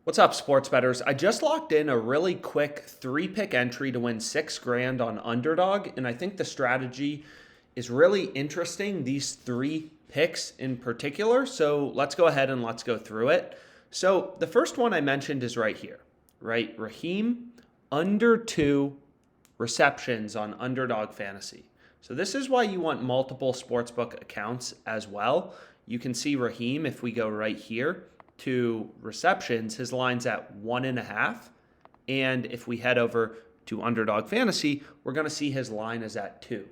What's up, sports bettors? I just locked in a really quick 3-pick entry to win 6 grand on Underdog, and I think the strategy is really interesting, these 3 picks in particular. So let's go ahead and let's go through it. So the first one I mentioned is right here, right? Raheem under 2 receptions on Underdog Fantasy. So this is why you want multiple sportsbook accounts as well. You can see Raheem, if we go right here to receptions, his line's at 1.5. And if we head over to Underdog Fantasy, we're going to see his line is at 2.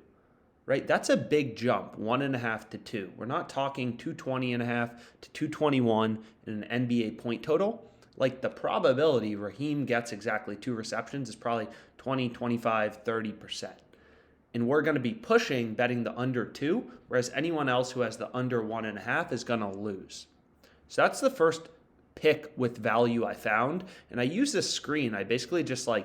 Right? That's a big jump, 1.5 to 2. We're not talking 220.5 to 221 in an NBA point total. Like, the probability Raheem gets exactly 2 receptions is probably 20, 25, 30%. And we're going to be pushing betting the under 2, whereas anyone else who has the under 1.5 is going to lose. So that's the first pick with value I found. And I use this screen. I basically just I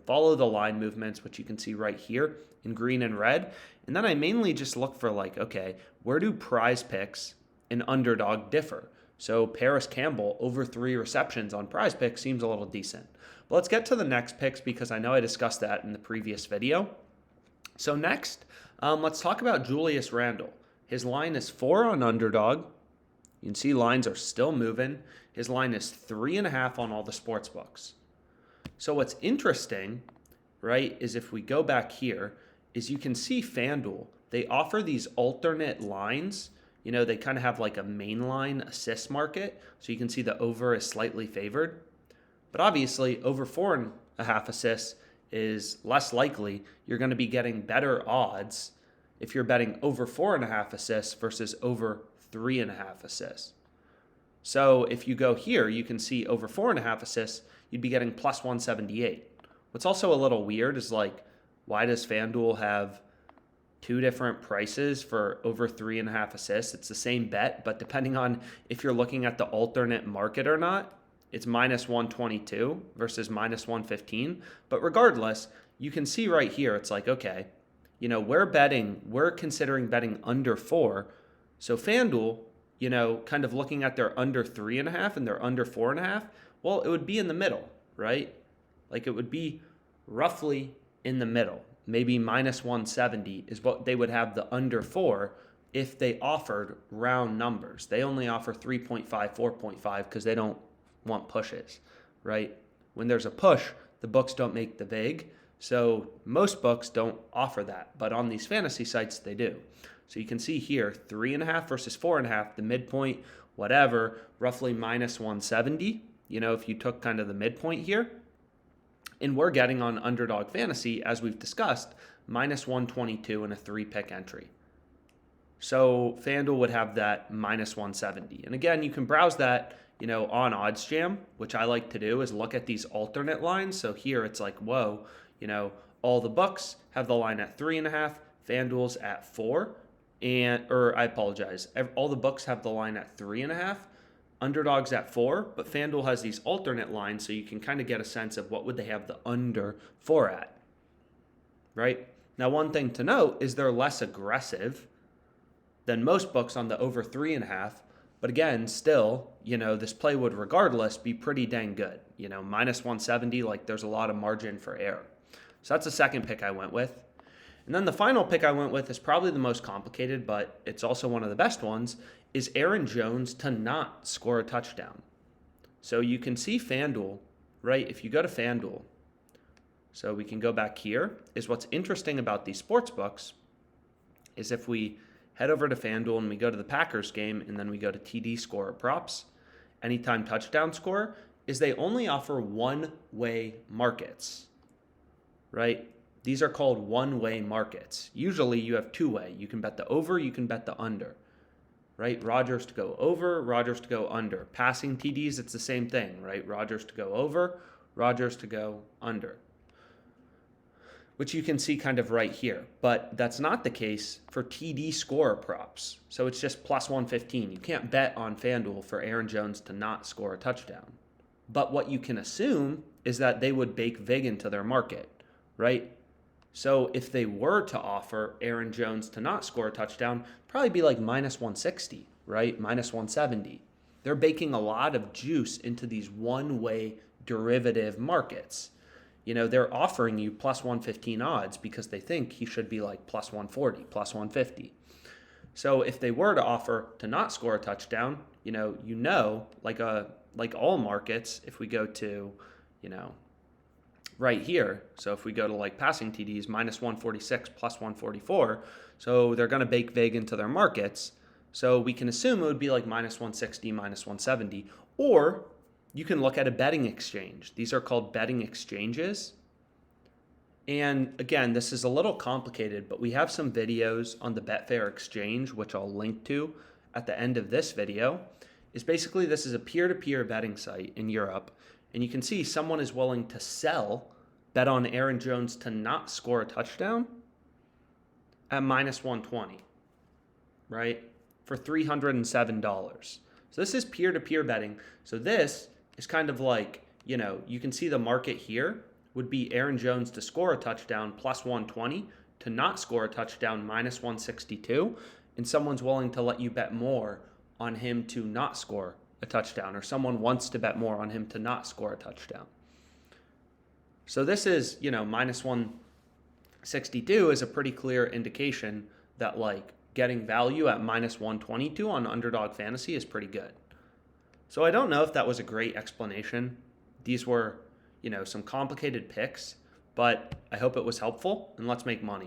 follow the line movements, which you can see right here in green and red. And then I mainly just look for okay, where do prize picks and Underdog differ? So Paris Campbell over 3 receptions on prize picks seems a little decent. But let's get to the next picks because I know I discussed that in the previous video. So next, let's talk about Julius Randle. His line is 4 on Underdog. You can see lines are still moving. His line is 3.5 on all the sports books. So what's interesting, right, is if we go back here, is you can see FanDuel. They offer these alternate lines. They kind of have like a mainline assist market. So you can see the over is slightly favored. But obviously, over 4.5 assists is less likely. You're going to be getting better odds if you're betting over 4.5 assists versus over 3.5 assists. So if you go here, you can see over 4.5 assists, you'd be getting plus 178. What's also a little weird is why does FanDuel have 2 different prices for over 3.5 assists? It's the same bet, but depending on if you're looking at the alternate market or not, it's minus 122 versus minus 115. But regardless, you can see right here, it's okay, we're considering betting under 4. So FanDuel, kind of looking at their under 3.5 and their under 4.5, well, it would be in the middle, right? It would be roughly in the middle. Maybe minus 170 is what they would have the under 4 if they offered round numbers. They only offer 3.5, 4.5 because they don't want pushes, right? When there's a push, the books don't make the vig. So most books don't offer that, but on these fantasy sites, they do. So you can see here, 3.5 versus 4.5, the midpoint, whatever, roughly minus 170, if you took kind of the midpoint here. And we're getting on Underdog Fantasy, as we've discussed, minus 122 in a 3-pick entry. So FanDuel would have that minus 170. And again, you can browse that, on OddsJam, which I like to do, is look at these alternate lines. So here it's whoa, all the books have the line at 3.5, FanDuel's at 4. All the books have the line at 3.5, Underdog's at 4, but FanDuel has these alternate lines, so you can kind of get a sense of what would they have the under 4 at, right? Now, one thing to note is they're less aggressive than most books on the over 3.5, but again, still, this play would regardless be pretty dang good. Minus 170, there's a lot of margin for error. So that's the second pick I went with. And then the final pick I went with is probably the most complicated, but it's also one of the best ones, is Aaron Jones to not score a touchdown. So you can see FanDuel, right? If you go to FanDuel, so we can go back here, is what's interesting about these sports books is if we head over to FanDuel and we go to the Packers game and then we go to TD score props, anytime touchdown score, is they only offer one-way markets, right? These are called one-way markets. Usually you have 2-way. You can bet the over, you can bet the under, right? Rodgers to go over, Rodgers to go under. Passing TDs, it's the same thing, right? Rodgers to go over, Rodgers to go under, which you can see kind of right here. But that's not the case for TD score props. So it's just plus 115. You can't bet on FanDuel for Aaron Jones to not score a touchdown. But what you can assume is that they would bake vig into their market, right? So if they were to offer Aaron Jones to not score a touchdown, probably be minus 160, right? Minus 170. they're baking a lot of juice into these one-way derivative markets. You know, they're offering you plus 115 odds because they think he should be like plus 140, plus 150. So if they were to offer to not score a touchdown, like all markets, if we go to, right here. So if we go to like passing TDs, minus 146, plus 144. So they're going to bake vig into their markets. So we can assume it would be like minus 160, minus 170. Or you can look at a betting exchange. These are called betting exchanges. And again, this is a little complicated, but we have some videos on the Betfair exchange, which I'll link to at the end of this video. Basically, this is a peer-to-peer betting site in Europe. And you can see someone is willing to bet on Aaron Jones to not score a touchdown at minus 120, right? For $307. So this is peer-to-peer betting. So this is kind of like, you can see the market here would be Aaron Jones to score a touchdown plus 120, to not score a touchdown minus 162, and someone's willing to let you bet more on him to not score a touchdown, or someone wants to bet more on him to not score a touchdown. So this is, minus 162 is a pretty clear indication that like getting value at minus 122 on Underdog Fantasy is pretty good. So I don't know if that was a great explanation. These were, some complicated picks, but I hope it was helpful, and let's make money.